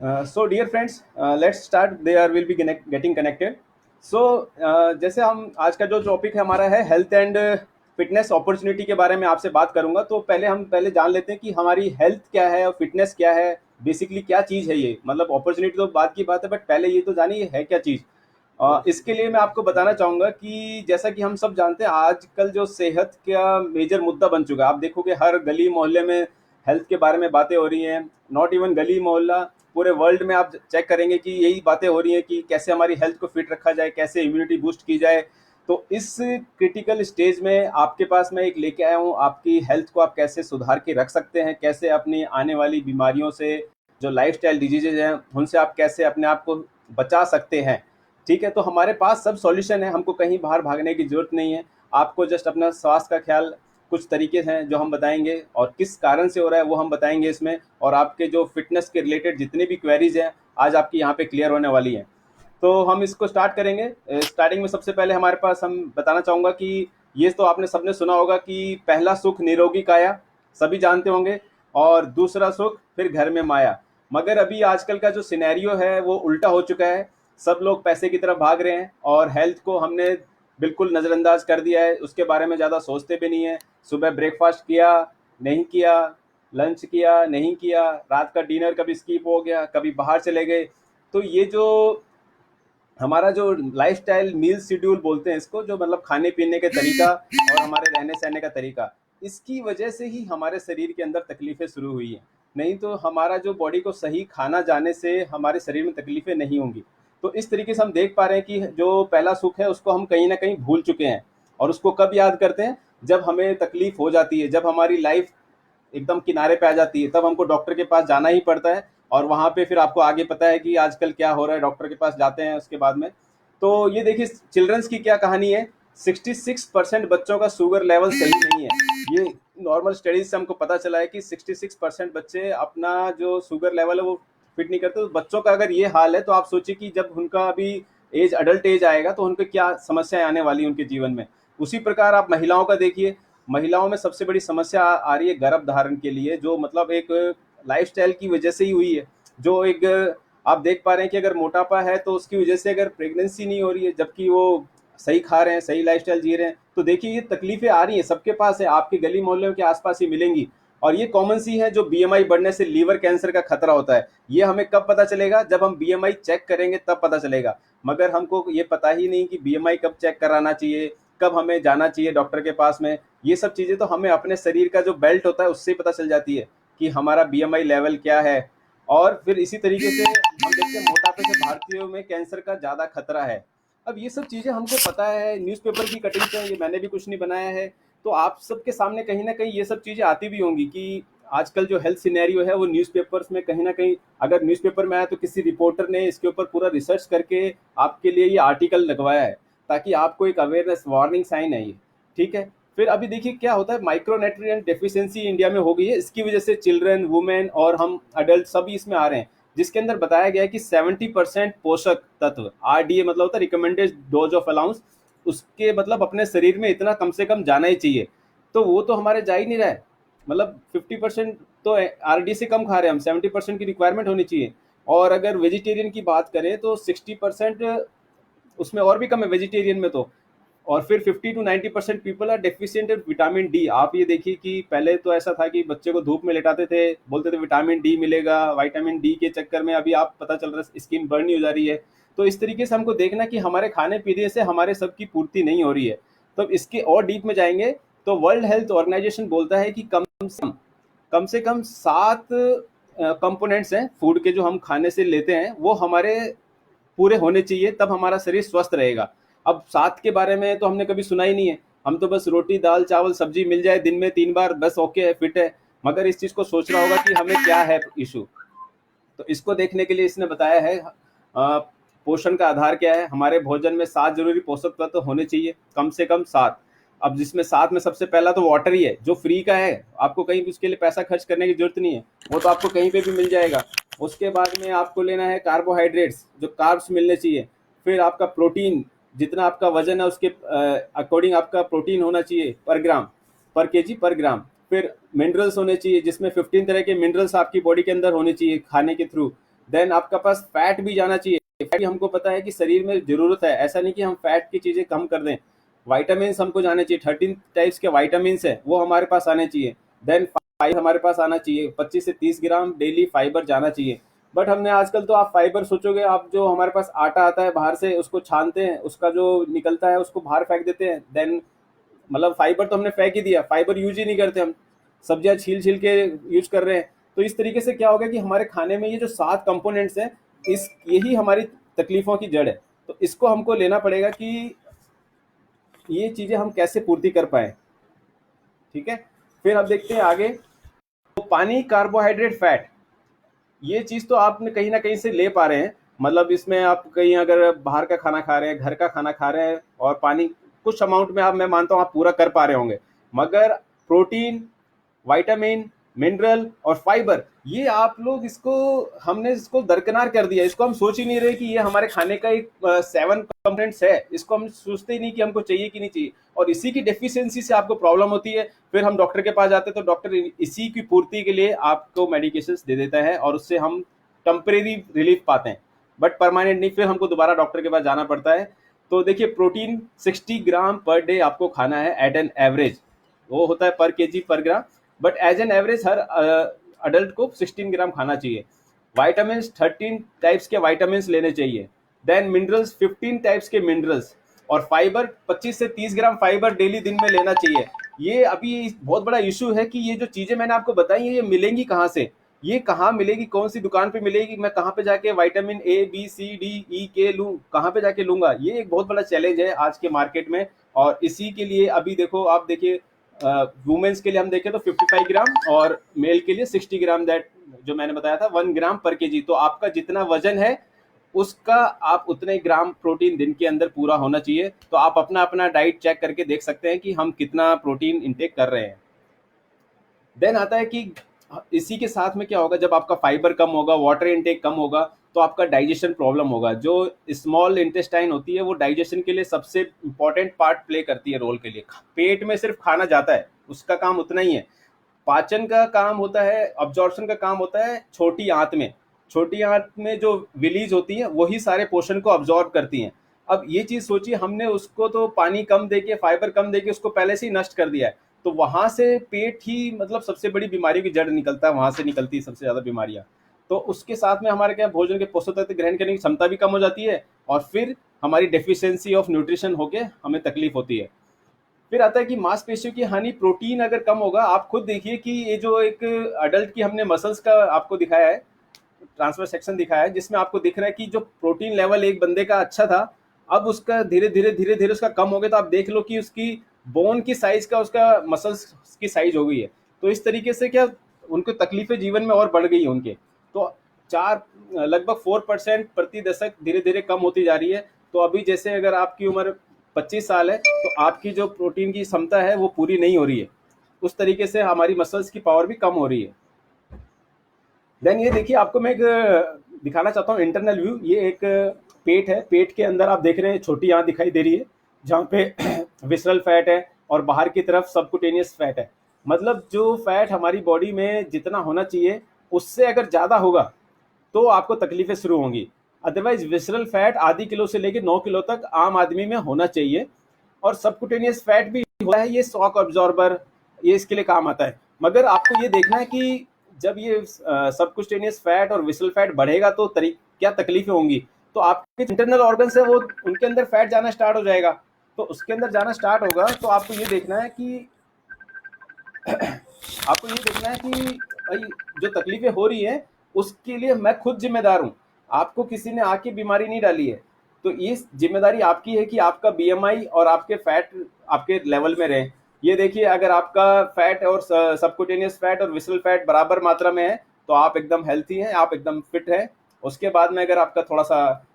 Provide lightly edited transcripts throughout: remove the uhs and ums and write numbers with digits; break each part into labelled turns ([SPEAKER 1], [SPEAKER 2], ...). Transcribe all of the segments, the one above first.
[SPEAKER 1] So dear friends, let's start. There will be getting connected. So जैसे हम आज का जो टॉपिक है हमारा है हेल्थ एंड फिटनेस अपॉर्चुनिटी के बारे में आपसे बात करूंगा। तो पहले जान लेते हैं कि हमारी हेल्थ क्या है और फिटनेस क्या है। बेसिकली क्या चीज़ है ये, मतलब अपॉर्चुनिटी तो बात की बात है, बट पहले ये तो जानिए है क्या चीज़। इसके लिए मैं आपको बताना चाहूँगा कि जैसा कि हम सब जानते हैं आजकल जो सेहत का मेजर मुद्दा बन चुका है। आप देखोगे हर गली मोहल्ले में हेल्थ के बारे में बातें हो रही हैं। नॉट इवन गली मोहल्ला, पूरे वर्ल्ड में आप चेक करेंगे कि यही बातें हो रही हैं कि कैसे हमारी हेल्थ को फिट रखा जाए, कैसे इम्यूनिटी बूस्ट की जाए। तो इस क्रिटिकल स्टेज में आपके पास मैं एक लेके आया हूँ, आपकी हेल्थ को आप कैसे सुधार के रख सकते हैं, कैसे अपनी आने वाली बीमारियों से, जो लाइफस्टाइल डिजीजेज हैं उनसे आप कैसे अपने आप को बचा सकते हैं। ठीक है, तो हमारे पास सब सॉल्यूशन है, हमको कहीं बाहर भागने की जरूरत नहीं है। आपको जस्ट अपना स्वास्थ्य का ख्याल, कुछ तरीके हैं जो हम बताएंगे और किस कारण से हो रहा है वो हम बताएंगे इसमें। और आपके जो फिटनेस के रिलेटेड जितनी भी क्वेरीज हैं आज आपकी यहाँ पे क्लियर होने वाली हैं। तो हम इसको स्टार्ट करेंगे। स्टार्टिंग में सबसे पहले हमारे पास, हम बताना चाहूँगा कि ये तो आपने सबने सुना होगा कि पहला सुख निरोगी काया, सभी जानते होंगे, और दूसरा सुख फिर घर में माया। मगर अभी आजकल का जो सिनेरियो है वो उल्टा हो चुका है। सब लोग पैसे की तरफ भाग रहे हैं और हेल्थ को हमने बिल्कुल नज़रअंदाज कर दिया है, उसके बारे में ज़्यादा सोचते भी नहीं है। सुबह ब्रेकफास्ट किया, नहीं किया, लंच किया, नहीं किया, रात का डिनर कभी स्किप हो गया, कभी बाहर चले गए। तो ये जो हमारा जो लाइफस्टाइल मील शेड्यूल बोलते हैं इसको, जो मतलब खाने पीने के तरीका और हमारे रहने सहने का तरीका, इसकी वजह से ही हमारे शरीर के अंदर तकलीफ़ें शुरू हुई हैं। नहीं तो हमारा जो बॉडी को सही खाना जाने से हमारे शरीर में तकलीफ़ें नहीं होंगी। तो इस तरीके से हम देख पा रहे हैं कि जो पहला सुख है उसको हम कहीं ना कहीं भूल चुके हैं। और उसको कब याद करते हैं? जब हमें तकलीफ़ हो जाती है, जब हमारी लाइफ एकदम किनारे पे आ जाती है, तब हमको डॉक्टर के पास जाना ही पड़ता है। और वहाँ पे फिर आपको आगे पता है कि आजकल क्या हो रहा है, डॉक्टर के पास जाते हैं उसके बाद में। तो ये देखिए चिल्ड्रंस की क्या कहानी है। 66% बच्चों का शुगर लेवल सही नहीं है। ये नॉर्मल स्टडीज से हमको पता चला है कि 66% बच्चे अपना जो शुगर लेवल है वो फिट नहीं करते। तो बच्चों का अगर ये हाल है तो आप सोचिए कि जब उनका अभी एज, अडल्ट एज आएगा तो उनको क्या समस्याएं आने वाली उनके जीवन में। उसी प्रकार आप महिलाओं का देखिए। महिलाओं में सबसे बड़ी समस्या आ रही है गर्भ धारण के लिए, जो मतलब एक लाइफस्टाइल की वजह से ही हुई है। जो एक आप देख पा रहे हैं कि अगर मोटापा है तो उसकी वजह से अगर प्रेगनेंसी नहीं हो रही है, जबकि वो सही खा रहे हैं, सही लाइफस्टाइल जी रहे हैं, तो देखिए ये तकलीफें आ रही हैं, सबके पास है, आपके गली मोहल्ले के आसपास ही मिलेंगी। और ये कॉमन सी है, जो बीएमआई बढ़ने से लीवर कैंसर का खतरा होता है। ये हमें कब पता चलेगा? जब हम बीएमआई चेक करेंगे तब पता चलेगा। मगर हमको ये पता ही नहीं कि बीएमआई कब चेक कराना चाहिए, कब हमें जाना चाहिए डॉक्टर के पास में। ये सब चीज़ें तो हमें अपने शरीर का जो बेल्ट होता है उससे ही पता चल जाती है कि हमारा बीएमआई लेवल क्या है। और फिर इसी तरीके से हम देखते हैं मोटापे से भारतीयों में कैंसर का ज़्यादा खतरा है। अब ये सब चीज़ें हमको पता है, न्यूज़पेपर की कटिंग से, ये मैंने भी कुछ नहीं बनाया है। तो आप सबके सामने कहीं ना कहीं ये सब चीज़ें आती भी होंगी कि आजकल जो हेल्थ सिनेरियो है वो न्यूज़पेपर्स में कहीं ना कहीं, अगर न्यूज़पेपर में आया तो किसी रिपोर्टर ने इसके ऊपर पूरा रिसर्च करके आपके लिए ये आर्टिकल लगवाया है, ताकि आपको एक अवेयरनेस वार्निंग साइन है ये। ठीक है, फिर अभी देखिए क्या होता है, माइक्रो न्यूट्रिएंट डेफिशिएंसी इंडिया में हो गई है। इसकी वजह से चिल्ड्रन, वुमेन और हम अडल्ट सभी इसमें आ रहे हैं। जिसके अंदर बताया गया है कि 70% पोषक तत्व, आरडीए मतलब होता है रिकमेंडेड डोज ऑफ अलाउंस, उसके मतलब अपने शरीर में इतना कम से कम जाना ही चाहिए। तो वो तो हमारे जा ही नहीं रहा है। मतलब 50% तो आरडी से कम खा रहे हैं हम, 70% की रिक्वायरमेंट होनी चाहिए। और अगर वेजिटेरियन की बात करें तो 60%, उसमें और भी कम है वेजिटेरियन में तो। और फिर 50 to 90% people are deficient in vitamin D. आप ये देखिए कि पहले तो ऐसा था कि बच्चे को धूप में लेटाते थे, बोलते थे विटामिन डी मिलेगा, विटामिन डी के चक्कर में अभी आप पता चल रहा है स्किन बर्न हो जा रही है। तो इस तरीके से हमको देखना कि हमारे खाने पीने से हमारे सबकी पूर्ति नहीं हो रही है। तो इसके और डीप में जाएंगे तो वर्ल्ड हेल्थ ऑर्गेनाइजेशन बोलता है कि कम से कम 7 कंपोनेंट्स हैं फूड के, जो हम खाने से लेते हैं वो हमारे पूरे होने चाहिए, तब हमारा शरीर स्वस्थ रहेगा। अब 7 के बारे में तो हमने कभी सुना ही नहीं है। हम तो बस रोटी दाल चावल सब्जी मिल जाए दिन में 3 बार बस ओके है, फिट है। मगर इस चीज़ को सोचना होगा कि हमें क्या है इशू। तो इसको देखने के लिए इसने बताया है पोषण का आधार क्या है। हमारे भोजन में 7 जरूरी पोषक तत्व होने चाहिए, कम से कम 7। अब जिसमें 7 में सबसे पहला तो वाटर ही है, जो फ्री का है, आपको कहीं भी उसके लिए पैसा खर्च करने की जरूरत नहीं है, वो तो आपको कहीं पे भी मिल जाएगा। उसके बाद में आपको लेना है कार्बोहाइड्रेट्स, जो कार्ब्स मिलने चाहिए। फिर आपका प्रोटीन, जितना आपका वजन है उसके अकॉर्डिंग आपका प्रोटीन होना चाहिए पर ग्राम, पर केजी, पर ग्राम। फिर मिनरल्स होने चाहिए, जिसमें 15 तरह के मिनरल्स आपकी बॉडी के अंदर होने चाहिए खाने के थ्रू। देन आपका पास फैट भी जाना चाहिए। फैट भी हमको पता है कि शरीर में जरूरत है, ऐसा नहीं कि हम फैट की चीज़ें कम कर दें। वाइटामिन हमको जाने चाहिए, 13 टाइप्स के वाइटामिन है वो हमारे पास आने चाहिए। देन फाइबर हमारे पास आना चाहिए, 25 से 30 ग्राम डेली फाइबर जाना चाहिए। बट हमने आजकल तो आप फाइबर सोचोगे, आप जो हमारे पास आटा आता है बाहर से उसको छानते हैं, उसका जो निकलता है उसको बाहर फेंक देते हैं। देन मतलब फाइबर तो हमने फेंक ही दिया, फाइबर यूज ही नहीं करते हम, सब्जियां छील छील के यूज कर रहे हैं। तो इस तरीके से क्या होगा कि हमारे खाने में ये जो 7 कंपोनेंट्स हैं, इस यही हमारी तकलीफों की जड़ है। तो इसको हमको लेना पड़ेगा कि ये चीजें हम कैसे पूर्ति कर पाए। ठीक है, फिर अब देखते हैं आगे। तो पानी, कार्बोहाइड्रेट, फैट, ये चीज तो आपने कहीं ना कहीं से ले पा रहे हैं। मतलब इसमें आप कहीं अगर बाहर का खाना खा रहे हैं, घर का खाना खा रहे हैं, और पानी कुछ अमाउंट में आप, मैं मानता हूँ आप पूरा कर पा रहे होंगे। मगर प्रोटीन, विटामिन, मिनरल और फाइबर, ये आप लोग इसको, हमने इसको दरकिनार कर दिया। इसको हम सोच ही नहीं रहे कि ये हमारे खाने का एक 7 कंपोनेंट्स है। इसको हम सोचते ही नहीं कि हमको चाहिए कि नहीं चाहिए, और इसी की डेफिशिएंसी से आपको प्रॉब्लम होती है। फिर हम डॉक्टर के पास जाते हैं तो डॉक्टर इसी की पूर्ति के लिए आपको मेडिकेशन दे देता है, और उससे हम टेम्परेरी रिलीफ पाते हैं, बट परमानेंट नहीं। फिर हमको दोबारा डॉक्टर के पास जाना पड़ता है। तो देखिए, प्रोटीन 60 ग्राम पर डे आपको खाना है एट एन एवरेज, वो होता है पर केजी पर gram, but as an average हर अडल्ट को 16 ग्राम खाना चाहिए। वाइटामिन 13 टाइप्स के वाइटामिन लेने चाहिए। देन मिनरल्स 15 टाइप्स के मिनरल्स, और फाइबर 25 से 30 ग्राम फाइबर डेली दिन में लेना चाहिए। ये अभी बहुत बड़ा इशू है कि ये जो चीजें मैंने आपको बताई है ये मिलेंगी कहाँ से, ये कहाँ मिलेगी, कौन सी दुकान पे मिलेगी, मैं कहाँ पे जाके vitamin A B C D E K लूँ, कहाँ पे जाके लूंगा, ये एक बहुत बड़ा चैलेंज है आज के मार्केट में। और इसी के लिए अभी देखो, आप देखिए, वुमेन्स के लिए हम देखें तो 55 ग्राम, और मेल के लिए 60 ग्राम, दैट जो मैंने बताया था 1 ग्राम पर केजी। तो आपका जितना वजन है उसका आप उतने ग्राम प्रोटीन दिन के अंदर पूरा होना चाहिए। तो आप अपना अपना डाइट चेक करके देख सकते हैं कि हम कितना प्रोटीन इंटेक कर रहे हैं। देन आता है कि इसी के साथ में क्या होगा, जब आपका फाइबर कम होगा, वाटर इनटेक कम होगा, तो आपका डाइजेशन प्रॉब्लम होगा। जो स्मॉल इंटेस्टाइन होती है वो डाइजेशन के लिए सबसे इंपॉर्टेंट पार्ट प्ले करती है, रोल के लिए। पेट में सिर्फ खाना जाता है, उसका काम उतना ही है। पाचन का काम होता है, अब्जॉर्प्शन का काम होता है छोटी आंत में। छोटी आंत में जो विलीज होती हैं वही सारे पोषण को अब्जॉर्ब करती हैं। अब ये चीज सोचिए, हमने उसको तो पानी कम देके, फाइबर कम देके उसको पहले से ही नष्ट कर दिया है। तो वहां से पेट ही मतलब सबसे बड़ी बीमारियों की जड़ निकलता है, वहां से निकलती है सबसे ज्यादा बीमारियां। तो उसके साथ में हमारे क्या, भोजन के पोषक तत्व ग्रहण करने की क्षमता भी कम हो जाती है, और फिर हमारी डेफिशिएंसी ऑफ न्यूट्रिशन होके हमें तकलीफ होती है। फिर आता है कि मांसपेशियों की हानि, प्रोटीन अगर कम होगा, आप खुद देखिए कि ये जो एक अडल्ट की हमने मसल्स का आपको दिखाया है, ट्रांसफर सेक्शन दिखाया है, जिसमें आपको दिख रहा है कि जो प्रोटीन लेवल एक बंदे का अच्छा था, अब उसका धीरे धीरे उसका कम हो गया। तो आप देख लो कि उसकी बोन की साइज का उसका मसल्स की साइज हो गई है। तो इस तरीके से क्या, उनको तकलीफें जीवन में और बढ़ गई है उनके। तो चार लगभग 4% प्रति दशक धीरे धीरे कम होती जा रही है। तो अभी जैसे अगर आपकी उम्र 25 साल है, तो आपकी जो प्रोटीन की क्षमता है वो पूरी नहीं हो रही है, उस तरीके से हमारी मसल्स की पावर भी कम हो रही है। देन ये देखिए, आपको मैं एक दिखाना चाहता हूँ इंटरनल व्यू। ये एक पेट है, पेट के अंदर आप देख रहे हैं छोटी आंत दिखाई दे रही है, जहाँ पे विसरल फैट है, और बाहर की तरफ सबकुटेनियस फैट है। मतलब जो फैट हमारी बॉडी में जितना होना चाहिए उससे अगर ज़्यादा होगा तो आपको तकलीफें शुरू होंगी। अदरवाइज विसरल फैट आधी किलो से लेकर 9 किलो तक आम आदमी में होना चाहिए। और सबकुटेनियस फैट भी होता है, ये शॉक अब्जॉर्बर, ये इसके लिए काम आता है। मगर आपको ये देखना है कि जब ये सबकुटेनियस फैट और विसरल फैट बढ़ेगा तो क्या तकलीफें होंगी। तो आपके इंटरनल ऑर्गन्स है वो, उनके अंदर फैट जाना स्टार्ट हो जाएगा। तो उसके अंदर जाना स्टार्ट होगा तो आपको ये देखना है कि आपको ये देखना है कि भाई जो तकलीफें हो रही है उसके लिए मैं खुद जिम्मेदार हूँ। आपको किसी ने आके बीमारी नहीं डाली है, तो ये जिम्मेदारी आपकी है कि आपका बीएमआई और आपके फैट आपके लेवल में रहे। ये देखिए, अगर आपका फैट और सबकुटेनियस फैट और विसरल फैट बराबर मात्रा में है तो आप एकदम हेल्थी हैं, आप एकदम फिट हैं। उसके बाद में अगर आपका थोड़ा सा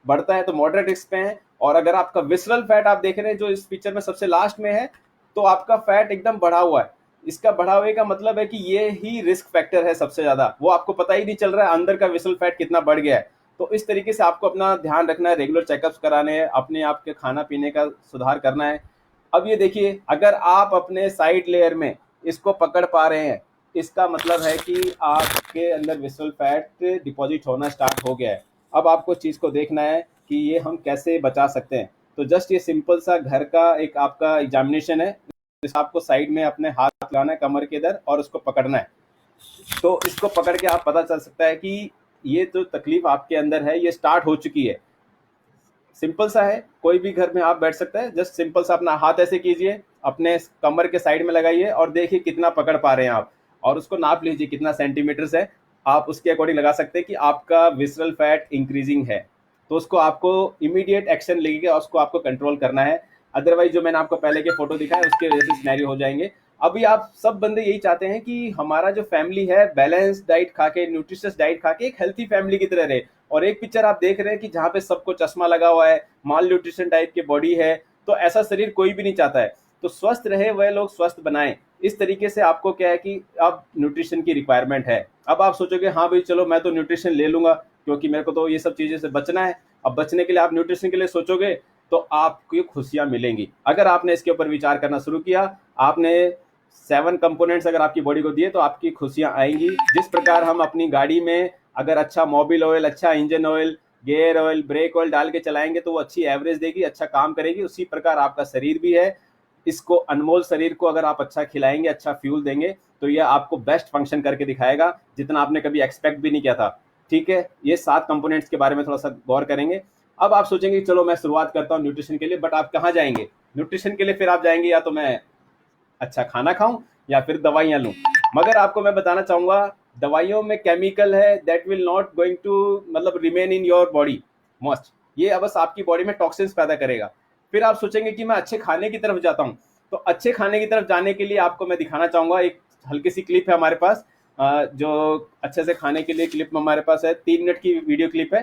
[SPEAKER 1] बढ़ता है तो मॉडरेट रिस्क पे है। और अगर आपका विसरल फैट आप देख रहे हैं जो इस पिक्चर में सबसे लास्ट में है, तो आपका फैट एकदम बढ़ा हुआ है। इसका बढ़ावे का मतलब है कि ये ही रिस्क फैक्टर है सबसे ज्यादा, वो आपको पता ही नहीं चल रहा है अंदर का विसरल फैट कितना बढ़ गया है। तो इस तरीके से आपको अपना ध्यान रखना है, रेगुलर चेकअप्स कराने हैं, अपने आप के खाना पीने का सुधार करना है। अब ये देखिए, अगर आप अपने साइड लेयर में इसको पकड़ पा रहे हैं इसका मतलब है कि आपके अंदर विसरल फैट डिपॉजिट होना स्टार्ट हो गया है। अब आपको चीज़ को देखना है कि ये हम कैसे बचा सकते हैं। तो जस्ट ये सिंपल सा घर का एक आपका एग्जामिनेशन है। आपको साइड में अपने हाथ लगाना है कमर के इधर और उसको पकड़ना है। तो इसको पकड़ के आप पता चल सकता है कि ये जो तकलीफ आपके अंदर है ये स्टार्ट हो चुकी है। सिंपल सा है, कोई भी घर में आप बैठ सकता है। जस्ट सिंपल सा अपना हाथ ऐसे कीजिए, अपने कमर के साइड में लगाइए और देखिए कितना पकड़ पा रहे हैं आप, और उसको नाप लीजिए कितना सेंटीमीटर है। आप उसके अकॉर्डिंग लगा सकते हैं कि आपका विसरल फैट इंक्रीजिंग है। तो उसको आपको इमीडिएट एक्शन लेके और उसको आपको कंट्रोल करना है। अदरवाइज जो मैंने आपको पहले के फोटो दिखाया उसके वजह से सिनेरियो हो जाएंगे। अभी आप सब बंदे यही चाहते हैं कि हमारा जो फैमिली है बैलेंस डाइट खा के, न्यूट्रिशियस डाइट खा के एक हेल्थी फैमिली की तरह रहे। और एक पिक्चर आप देख रहे हैं कि जहाँ पे सबको चश्मा लगा हुआ है, माल न्यूट्रिशन टाइप की बॉडी है। तो ऐसा शरीर कोई भी नहीं चाहता है। तो स्वस्थ रहे वह लोग स्वस्थ बनाएं। इस तरीके से आपको क्या है कि अब न्यूट्रिशन की रिक्वायरमेंट है। अब आप सोचोगे हाँ भाई चलो मैं तो न्यूट्रिशन ले लूंगा क्योंकि मेरे को तो ये सब चीज़ें से बचना है। अब बचने के लिए आप न्यूट्रिशन के लिए सोचोगे तो आपको खुशियां मिलेंगी। अगर आपने इसके ऊपर विचार करना शुरू किया, आपने 7 कंपोनेंट्स अगर आपकी बॉडी को दिए तो आपकी खुशियां आएंगी। जिस प्रकार हम अपनी गाड़ी में अगर अच्छा मोबिल ऑयल, अच्छा engine oil, gear oil, brake oil डाल के चलाएंगे तो वो अच्छी एवरेज देगी, अच्छा काम करेगी। उसी प्रकार आपका शरीर भी है। इसको अनमोल शरीर को अगर आप अच्छा खिलाएंगे, अच्छा फ्यूल देंगे तो यह आपको बेस्ट फंक्शन करके दिखाएगा जितना आपने कभी एक्सपेक्ट भी नहीं किया था। ठीक है, ये 7 कंपोनेंट्स के बारे में थोड़ा सा गौर करेंगे। अब आप सोचेंगे चलो मैं शुरुआत करता हूँ न्यूट्रिशन के लिए, बट आप कहाँ जाएंगे न्यूट्रिशन के लिए? फिर आप जाएंगे या तो मैं अच्छा खाना खाऊं या फिर दवाइयां लूं। मगर आपको मैं बताना चाहूंगा दवाइयों में केमिकल है that will not going to मतलब remain in your body must. ये बस आपकी बॉडी में टॉक्सिन्स पैदा करेगा। फिर आप सोचेंगे कि मैं अच्छे खाने की तरफ जाता हूं। तो अच्छे खाने की तरफ जाने के लिए आपको मैं दिखाना चाहूंगा एक हल्की सी क्लिप है हमारे पास, जो अच्छे से खाने के लिए क्लिप हमारे पास है। 3 मिनट की वीडियो क्लिप है।